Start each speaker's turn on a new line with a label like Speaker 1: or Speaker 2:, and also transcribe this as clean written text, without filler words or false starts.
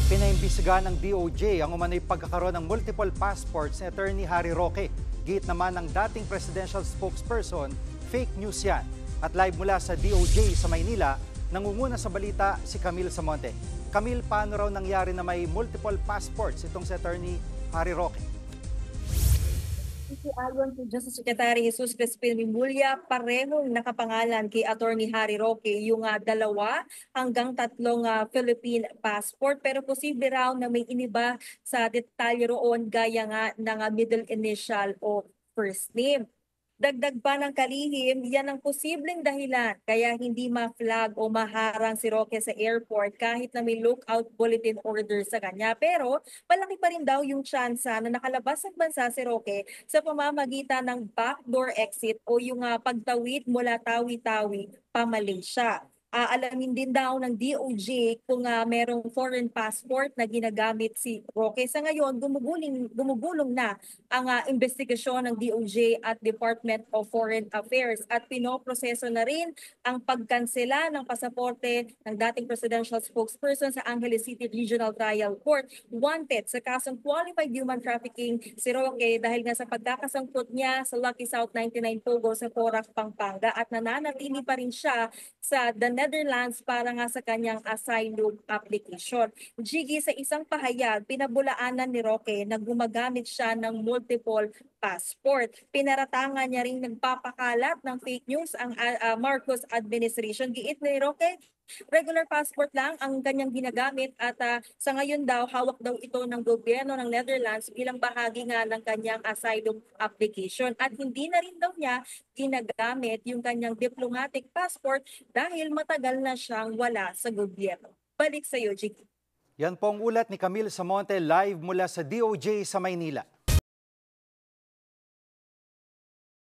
Speaker 1: Pinaimbestigahan ng DOJ ang umano'y pagkakaroon ng multiple passports ni Attorney Harry Roque. Giit naman ng dating presidential spokesperson, fake news yan. At live mula sa DOJ sa Maynila, nangunguna sa balita si Camille Samonte. Camille, paano raw nangyari na may multiple passports itong si Attorney Harry Roque?
Speaker 2: Ayon kay Justice Secretary Jesus Crispin Remulla, parehong nakapangalan kay Attorney Harry Roque yung 2 hanggang 3 Philippine passport, pero posible raw na may iniba sa detalye roon gaya nga ng middle initial o first name. Dagdag pa ng kalihim, yan ang posibleng dahilan kaya hindi ma-flag o maharang si Roque sa airport kahit na may lookout bulletin order sa kanya. Pero malaki pa rin daw yung tsansa na nakalabas ng bansa si Roque sa pamamagitan ng backdoor exit o yung pagtawid mula Tawi-Tawi pa Malaysia. Aalamin din daw ng DOJ kung merong foreign passport na ginagamit si Roque. Sa ngayon, gumugulong na ang investigasyon ng DOJ at Department of Foreign Affairs at pinoproseso na rin ang pagkansela ng pasaporte ng dating presidential spokesperson sa Angeles City Regional Trial Court. Wanted sa kasong qualified human trafficking si Roque dahil nga sa pagkakasangkot niya sa Lucky South 99 Pogo sa Porac, Pampanga at nananatili pa rin siya sa the Netherlands para nga sa kanyang asylum application. Jiggy, sa isang pahayag, pinabulaanan ni Roque na gumagamit siya ng multiple passport. Pinaratangan niya rin nagpapakalat ng fake news ang Marcos administration. Giit ni Roque, regular passport lang ang kanyang ginagamit at sa ngayon daw, hawak daw ito ng gobyerno ng Netherlands bilang bahagi nga ng kanyang asylum application. At hindi na rin daw niya ginagamit yung kanyang diplomatic passport dahil matagal na siyang wala sa gobyerno. Balik sa iyo, Jiggy.
Speaker 1: Yan po ang ulat ni Camille Samonte live mula sa DOJ sa Maynila.